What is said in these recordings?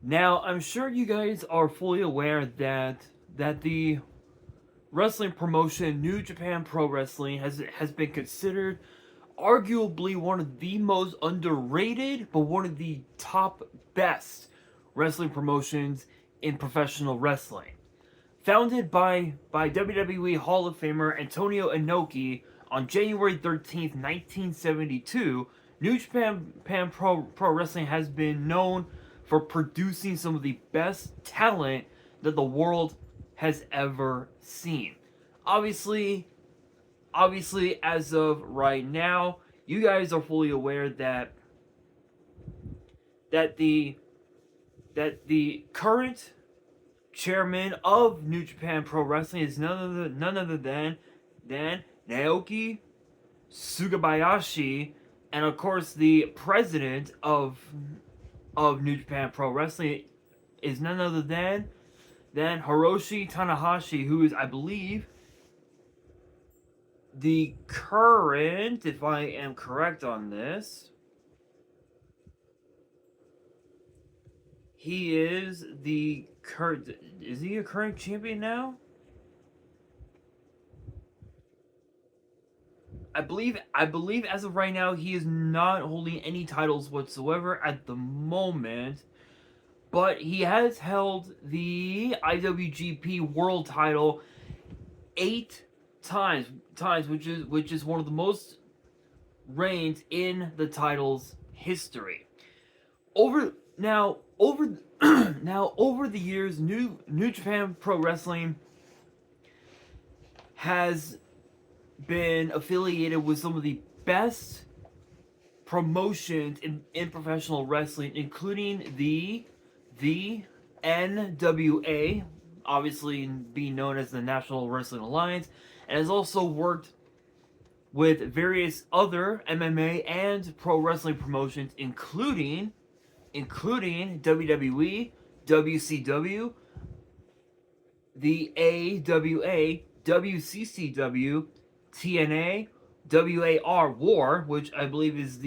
Now, I'm sure you guys are fully aware that the wrestling promotion New Japan Pro Wrestling has been considered arguably one of the most underrated, but one of the top best wrestling promotions in professional wrestling. Founded by WWE Hall of Famer Antonio Inoki on January 13th, 1972, New Japan Pro Wrestling has been known for producing some of the best talent that the world has ever seen. Obviously, obviously, as of right now, you guys are fully aware that the that the current chairman of New Japan Pro Wrestling is none other than Naoki Sugabayashi, and of course the president of New Japan Pro Wrestling is none other than Hiroshi Tanahashi, who is, I believe, the current, if I am correct on this, he is the current. Is he a current champion now? I believe as of right now he is not holding any titles whatsoever at the moment, but he has held the IWGP World Title 8 times, which is one of the most reigns in the title's history. Over now over now over the years, New Japan Pro Wrestling has been affiliated with some of the best promotions in professional wrestling, including the NWA, obviously being known as the National Wrestling Alliance, and has also worked with various other MMA and pro wrestling promotions, including WWE, WCW, the AWA, WCCW, TNA, WAR War, which I believe is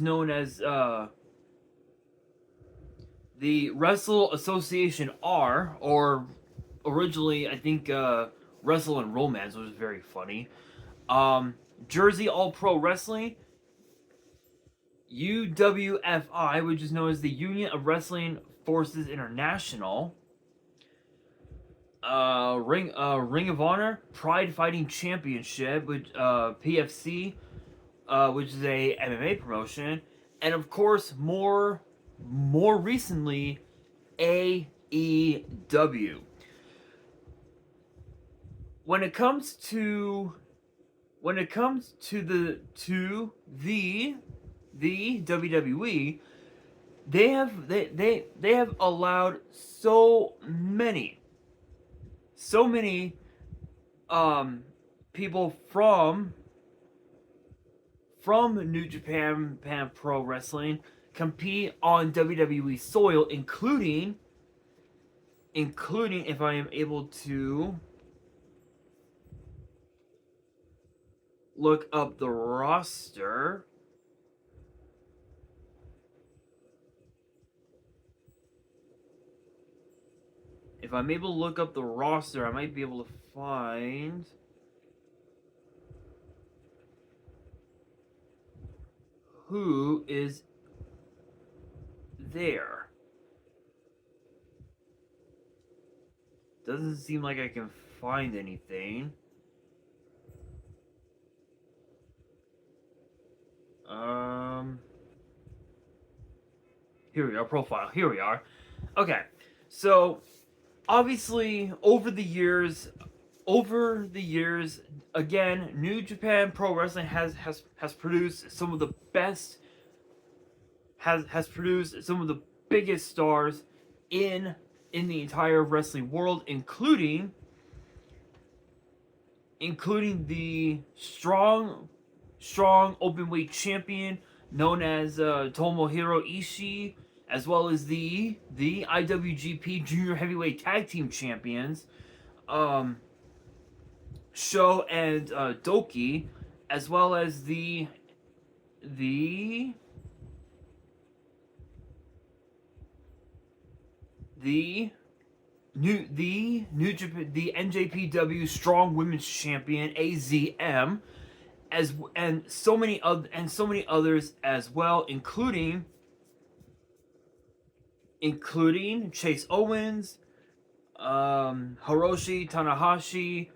known as the Wrestle Association R, or originally I think Wrestle and Romance, which is very funny. Jersey All Pro Wrestling, UWFI, which is known as the Union of Wrestling Forces International. Ring of Honor Pride Fighting Championship, which PFC, which is a MMA promotion, and of course more recently AEW. When it comes to the WWE, they have allowed so many people from New Japan Pro Wrestling compete on WWE soil, including if I am able to look up the roster. If I'm able to look up the roster, I might be able to find who is there. Doesn't seem like I can find anything. Here we are, profile. Here we are. Okay, so obviously over the years, again, New Japan Pro Wrestling has produced some of the best, has produced some of the biggest stars in the entire wrestling world, including the strong openweight champion known as Tomohiro Ishii, as well as the IWGP Junior Heavyweight Tag Team Champions, Sho and Doki, as well as the the NJPW Strong Women's Champion AZM, and so many others as well, including Chase Owens, Hiroshi Tanahashi,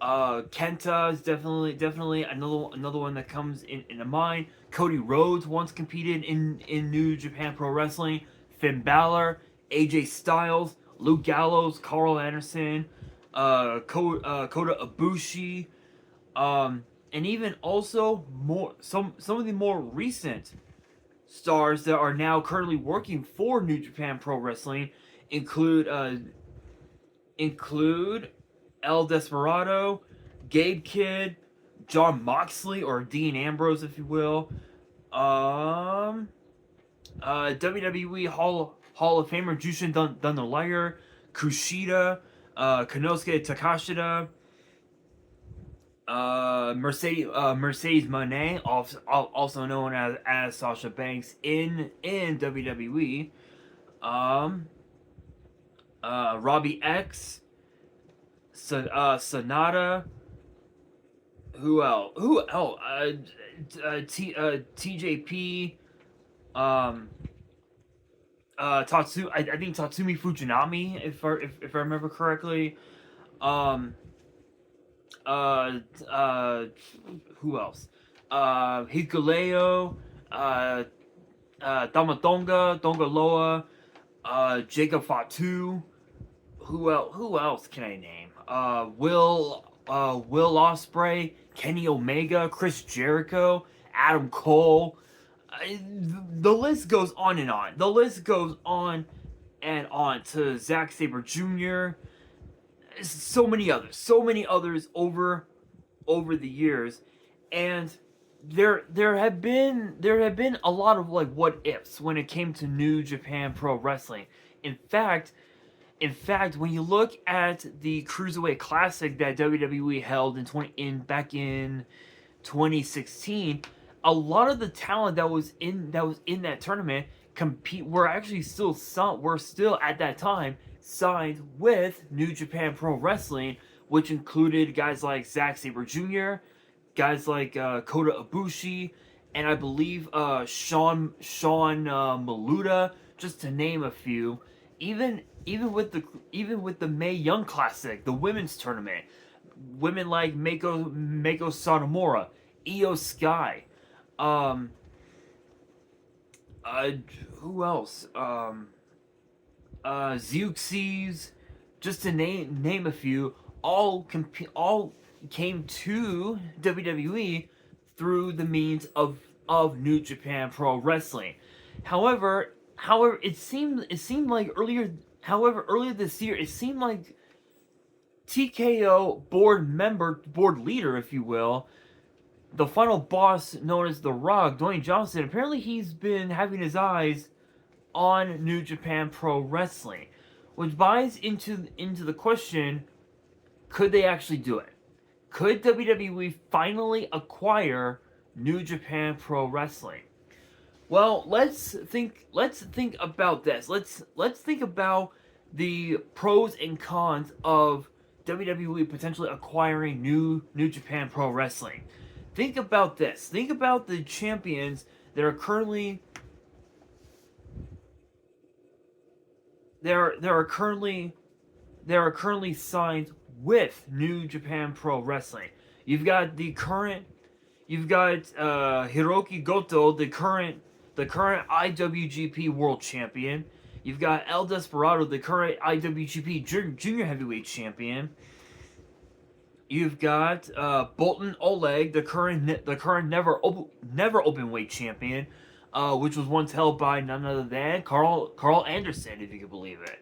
Kenta is definitely another one that comes into mind. Cody Rhodes once competed in New Japan Pro Wrestling. Finn Balor, AJ Styles, Luke Gallows, Carl Anderson, Kota Ibushi, and even also some of the more recent stars that are now currently working for New Japan Pro Wrestling include El Desperado, Gabe Kidd, Jon Moxley, or Dean Ambrose, if you will. WWE Hall of Famer Jushin Thunder Liger, Kushida, Konosuke Takashita, Mercedes Moné, also known as Sasha Banks in WWE. Robbie X, Sonata. Who else? TJP. I think Tatsumi Fujinami, if I remember correctly. Who else? Hikuleo, Tamatonga, Tongaloa, Jacob Fatu. Who else can I name? Will Ospreay, Kenny Omega, Chris Jericho, Adam Cole. The list goes on and on. The list goes on and on to Zack Sabre Jr. So many others over the years, and there have been a lot of like what ifs when it came to New Japan Pro Wrestling. In fact, when you look at the Cruiserweight Classic that WWE held back in 2016, a lot of the talent that was in that tournament were still at that time signed with New Japan Pro Wrestling, which included guys like Zack Sabre Jr., guys like Kota Ibushi, and I believe Sean Maluda, just to name a few. Even with the Mae Young Classic, the women's tournament, women like Mako Satomura, Io Sky, who else? Zeuxis, just to name a few, all came to WWE through the means of New Japan Pro Wrestling. However, it seemed like earlier this year, it seemed like TKO board leader, if you will, the final boss known as The Rock, Dwayne Johnson, apparently he's been having his eyes on New Japan Pro Wrestling, which buys into the question: could they actually do it? Could WWE finally acquire New Japan Pro Wrestling? Well, let's think about this. Let's think about the pros and cons of WWE potentially acquiring New Japan Pro Wrestling. Think about this. Think about the champions that are currently signed with New Japan Pro Wrestling. You've got Hiroki Goto, the current IWGP World Champion. You've got El Desperado, the current IWGP Junior Heavyweight Champion. You've got Bolton Oleg, the current never openweight champion, which was once held by none other than Carl Anderson, if you can believe it.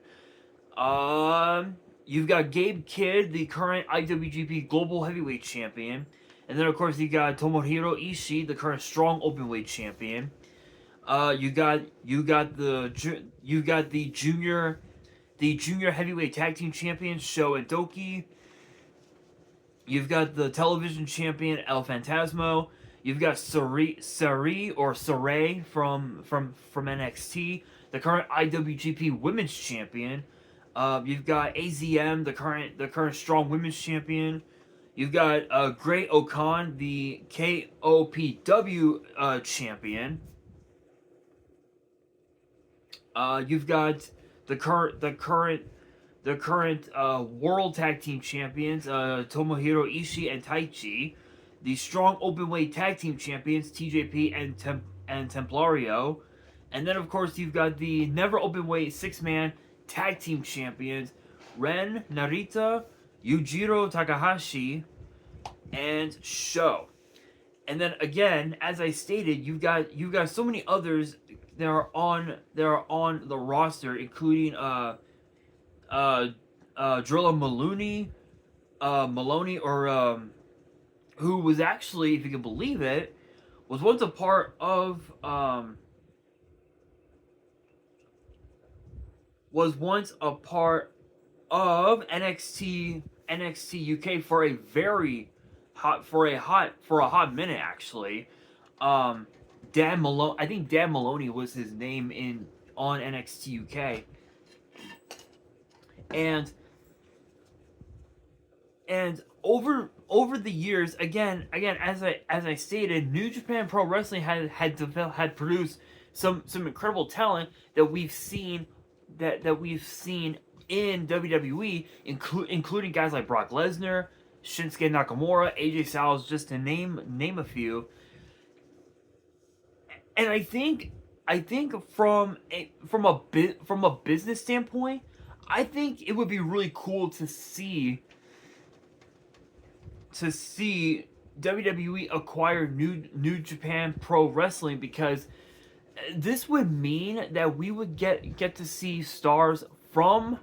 You've got Gabe Kidd, the current IWGP Global Heavyweight Champion, and then of course you got Tomohiro Ishii, the current Strong Openweight Champion. You got the junior heavyweight tag team champions Sho and Doki. You've got the television champion El Phantasmo. You've got Sarai from NXT, the current IWGP Women's Champion. You've got AZM, the current Strong Women's Champion. You've got Great Okan, the KOPW champion. You've got the current World Tag Team Champions, Tomohiro Ishii and Taichi. The Strong Openweight Tag Team Champions, TJP and Templario. And then, of course, you've got the Never Openweight 6-man Tag Team Champions, Ren Narita, Yujiro Takahashi, and Sho. And then again, as I stated, you've got so many others that are on the roster, including Drilla Maloney, or who was actually, if you can believe it, was once a part of NXT UK for a hot minute, actually. Dan Maloney, I think Dan Maloney was his name on NXT UK. And over the years, again, as I stated, New Japan Pro Wrestling had produced some incredible talent that we've seen in WWE, including guys like Brock Lesnar, Shinsuke Nakamura, AJ Styles, just to name a few. And I think from a business standpoint, I think it would be really cool to see WWE acquire New Japan Pro Wrestling, because this would mean that we would get to see stars from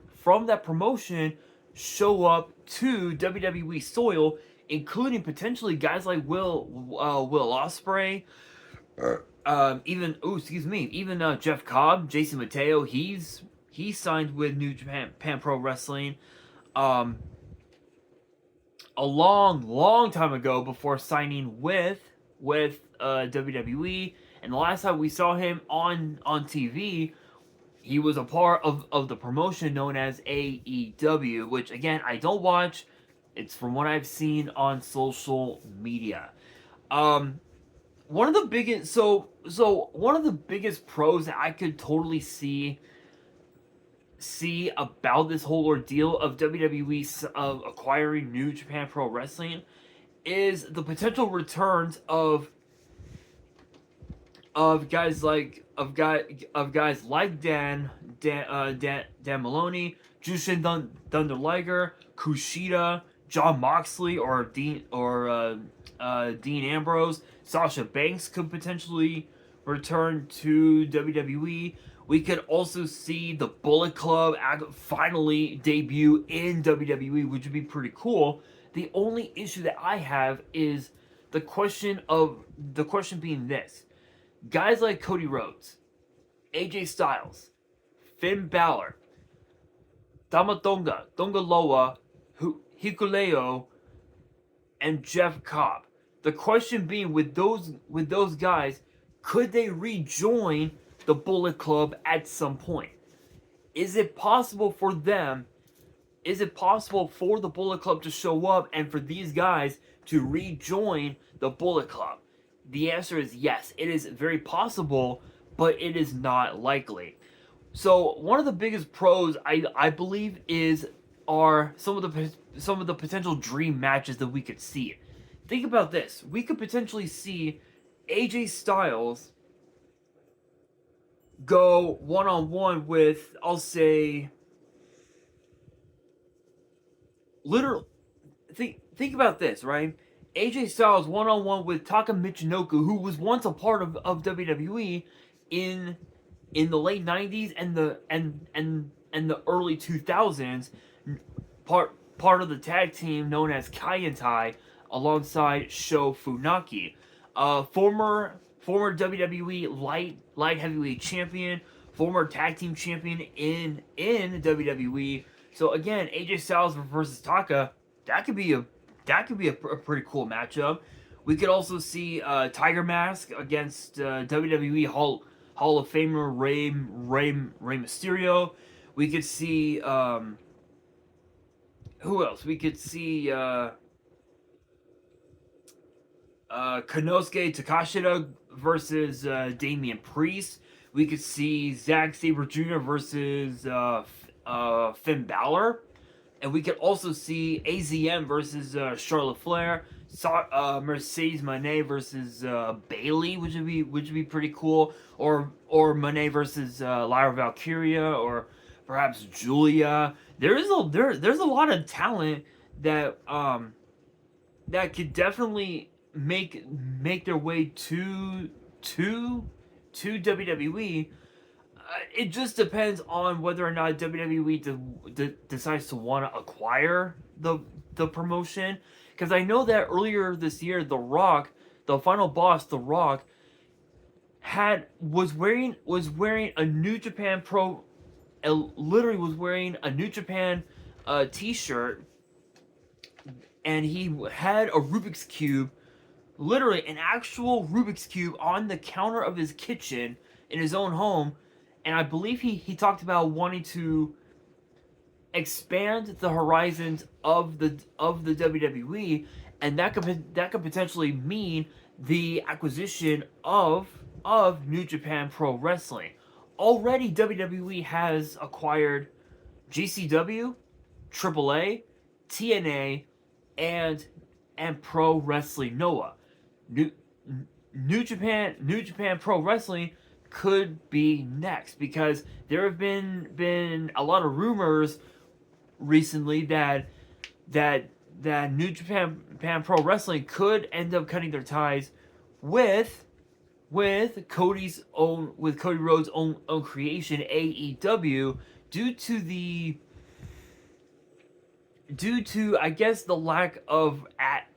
that promotion show up to WWE soil, including potentially guys like Will Ospreay, even Jeff Cobb, Jason Mateo. He's signed with New Japan Pro Wrestling a long time ago, before signing with WWE. And the last time we saw him on TV, he was a part of the promotion known as AEW, which, again, I don't watch. It's from what I've seen on social media. One of the biggest pros that I could totally see about this whole ordeal of WWE acquiring New Japan Pro Wrestling is the potential returns of guys like Dan Maloney, Jushin Thunder Liger, Kushida, Jon Moxley, or Dean Ambrose. Sasha Banks could potentially return to WWE. We could also see the Bullet Club finally debut in WWE, which would be pretty cool. The only issue that I have is the question being this: guys like Cody Rhodes, AJ Styles, Finn Balor, Tamatonga, Tonga Loa, Hikuleo, and Jeff Cobb. The question being, with those guys, could they rejoin the Bullet Club at some point? Is it possible for them? Is it possible for the Bullet Club to show up and for these guys to rejoin the Bullet Club? The answer is yes. It is very possible, but it is not likely. So one of the biggest pros, I believe, are some of the potential dream matches that we could see. Think about this: we could potentially see AJ Styles go one-on-one with, I'll say, literally, think about this, right? AJ Styles one-on-one with Taka Michinoku, who was once a part of WWE in the late 90s and the early 2000s, part of the tag team known as Kai and Tai, alongside Sho Funaki, former WWE light heavyweight champion, former tag team champion in WWE. So again, AJ Styles versus Taka, that could be a pretty cool matchup. We could also see Tiger Mask against WWE Hall of Famer Rey Mysterio. We could see who else? We could see Konosuke Takashita versus Damian Priest. We could see Zack Sabre Jr. versus Finn Balor. And we could also see AZM versus Charlotte Flair, Mercedes Moné versus Bailey, which would be pretty cool, or Moné versus Lyra Valkyria, or perhaps Julia. There's a lot of talent that that could definitely make their way to WWE. It just depends on whether or not WWE decides to want to acquire the promotion. Because I know that earlier this year, The Rock, the final boss, The Rock, was wearing a New Japan literally was wearing a New Japan T-shirt, and he had a Rubik's Cube, literally an actual Rubik's Cube, on the counter of his kitchen in his own home. And I believe he talked about wanting to expand the horizons of the WWE, and that could potentially mean the acquisition of New Japan Pro Wrestling. Already, WWE has acquired GCW, AAA, TNA, and Pro Wrestling Noah. New Japan Pro Wrestling could be next, because there have been a lot of rumors recently that New Japan Pro Wrestling could end up cutting their ties with Cody Rhodes' own creation, AEW, due to I guess the lack of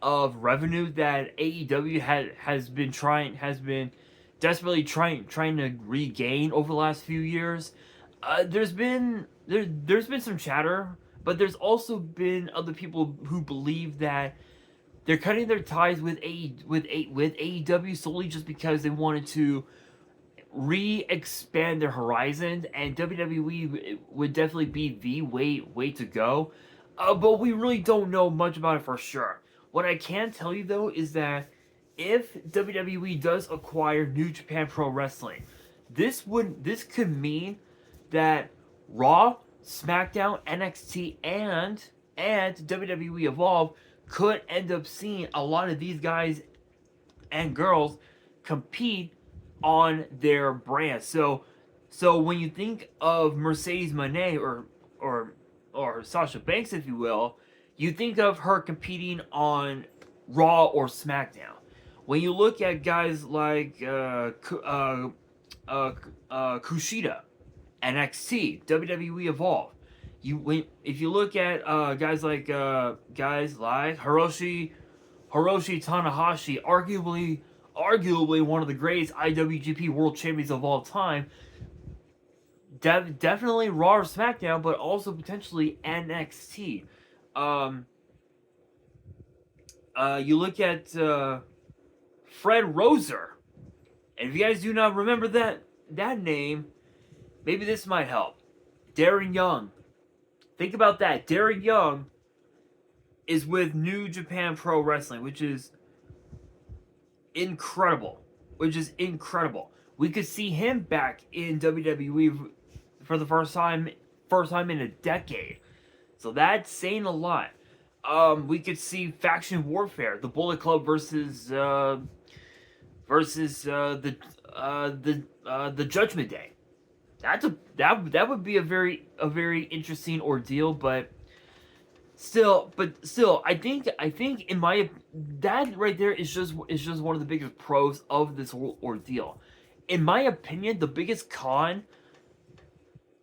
revenue that AEW has been desperately trying to regain over the last few years. There's been some chatter, but there's also been other people who believe that they're cutting their ties with AEW solely just because they wanted to re-expand their horizons, and WWE would definitely be the way to go. But we really don't know much about it for sure. What I can tell you though is that if WWE does acquire New Japan Pro Wrestling, this could mean that Raw, SmackDown, NXT, and WWE Evolve could end up seeing a lot of these guys and girls compete on their brand. So when you think of Mercedes Moné or Sasha Banks, if you will, you think of her competing on Raw or SmackDown. When you look at guys like Kushida, NXT, WWE Evolve, if you look at guys like Hiroshi Tanahashi, arguably one of the greatest IWGP World Champions of all time, definitely Raw or SmackDown, but also potentially NXT. You look at Fred Roser, and if you guys do not remember that name, maybe this might help. Darren Young. Think about that. Darren Young is with New Japan Pro Wrestling, which is incredible. We could see him back in WWE for the first time in a decade. So that's saying a lot. We could see Faction Warfare, the Bullet Club versus the Judgment Day. That would be a very interesting ordeal, but still, I think in my, that right there is just one of the biggest pros of this whole ordeal. In my opinion, the biggest con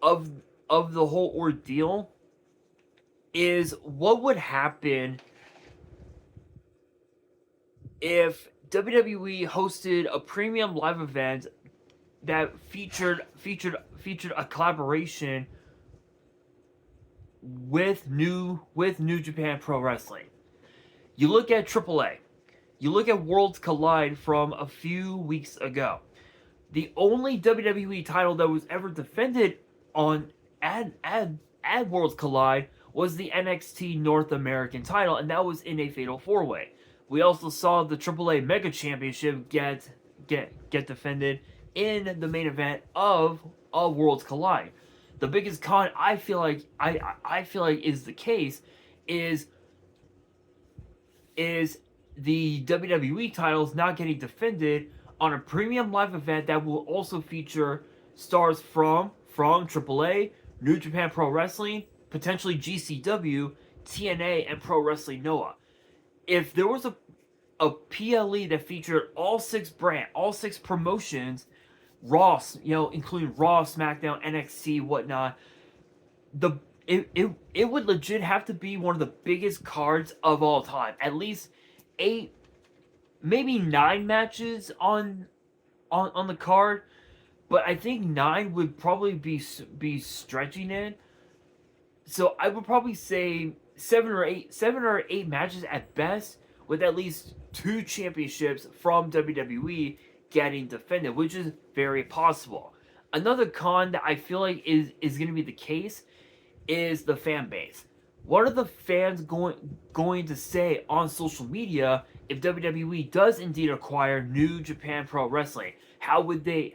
of the whole ordeal is what would happen if WWE hosted a premium live event that featured a collaboration with New Japan Pro Wrestling. You look at AAA. You look at Worlds Collide from a few weeks ago. The only WWE title that was ever defended on at Worlds Collide was the NXT North American title, and that was in a Fatal 4-Way. We also saw the AAA Mega Championship get defended in the main event of Worlds Collide. The biggest con I feel like is the case is the WWE titles not getting defended on a premium live event that will also feature stars from AAA, New Japan Pro Wrestling, potentially GCW, TNA, and Pro Wrestling Noah. If there was a PLE that featured all six promotions, Raw, including Raw, SmackDown, NXT, whatnot, it would legit have to be one of the biggest cards of all time. At least 8, maybe 9 matches on the card, but I think 9 would probably be stretching it. So I would probably say 7 or 8 matches at best, with at least 2 championships from WWE getting defended, which is very possible. Another con that I feel like is going to be the case is the fan base. What are the fans going to say on social media if WWE does indeed acquire New Japan Pro Wrestling? How would they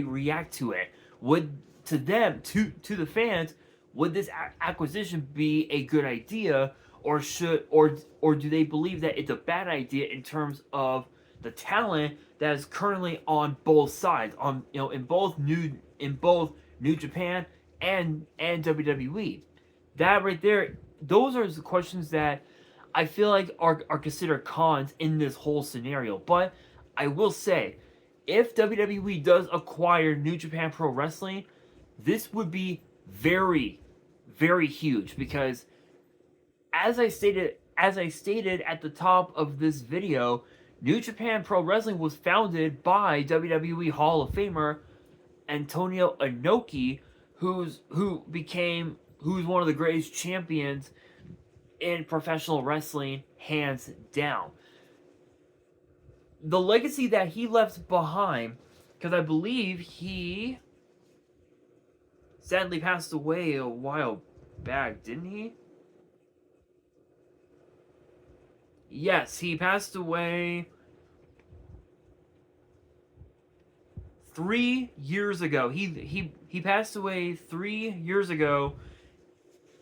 react to it? Would to the fans, would this acquisition be a good idea, or do they believe that it's a bad idea in terms of the talent that is currently on both sides, in both New Japan and WWE? That right there, those are the questions that I feel like are considered cons in this whole scenario. But I will say, if WWE does acquire New Japan Pro Wrestling, this would be very, very huge, because as I stated at the top of this video, New Japan Pro Wrestling was founded by WWE Hall of Famer Antonio Inoki, who's one of the greatest champions in professional wrestling, hands down. The legacy that he left behind, because I believe he sadly passed away a while back, didn't he? Yes, he passed away 3 years ago. He passed away 3 years ago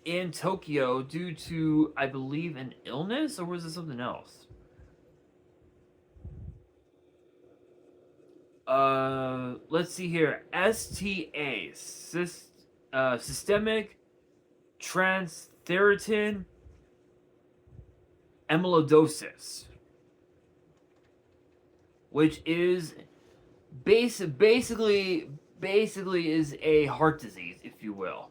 in Tokyo due to, I believe, an illness, or was it something else? Let's see here. STA, systemic transthyretin amyloidosis, which is basically is a heart disease, if you will.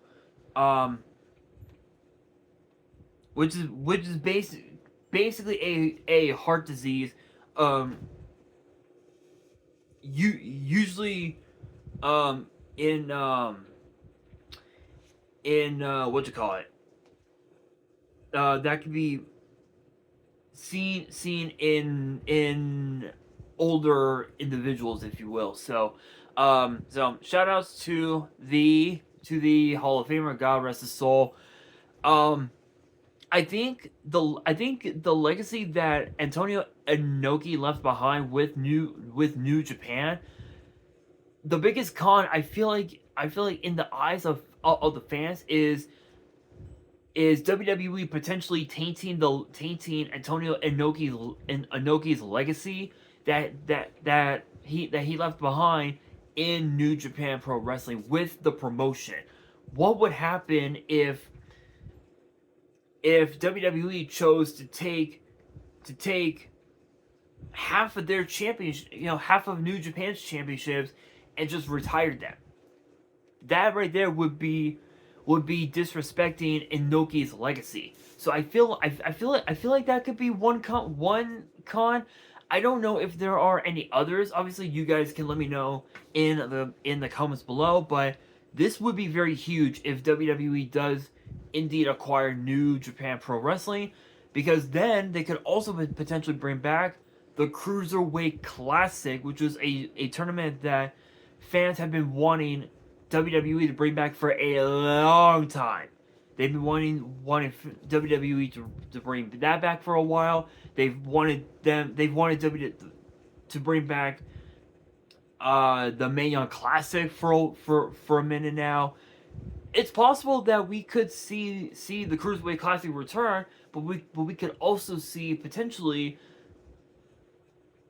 Which is basically a heart disease. Usually in what you call it, that can be seen in older individuals, if you will. So shout outs to the Hall of Famer, God rest his soul. I think the legacy that Antonio Inoki left behind with New Japan, the biggest con I feel like in the eyes of the fans is WWE potentially tainting Antonio Inoki's legacy that he left behind in New Japan Pro Wrestling with the promotion. What would happen if WWE chose to take half of their championship, half of New Japan's championships, and just retired them? That right there would be disrespecting Inoki's legacy. So I feel like that could be one con. I don't know if there are any others. Obviously, you guys can let me know in the comments below. But this would be very huge if WWE does indeed acquire New Japan Pro Wrestling, because then they could also potentially bring back the Cruiserweight Classic, which was a tournament that fans have been wanting WWE to bring back for a long time. They've been wanting WWE to bring that back for a while. They've wanted WWE to bring back the Mae Young Classic for a minute now. It's possible that we could see the Cruiserweight Classic return, but we could also see potentially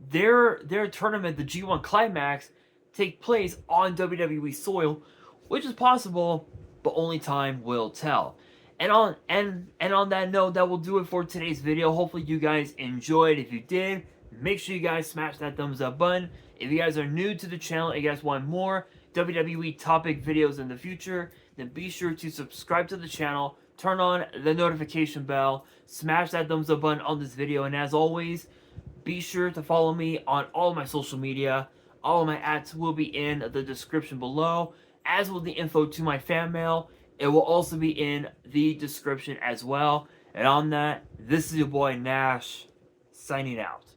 their tournament, the G1 Climax, take place on WWE soil, which is possible, but only time will tell. And on that note, that will do it for today's video. Hopefully you guys enjoyed. If you did, make sure you guys smash that thumbs up button. If you guys are new to the channel and you guys want more WWE topic videos in the future, then be sure to subscribe to the channel, turn on the notification bell, smash that thumbs up button on this video, and as always, be sure to follow me on all of my social media. All of my ads will be in the description below, as will the info to my fan mail. It will also be in the description as well. And on that, this is your boy Nash, signing out.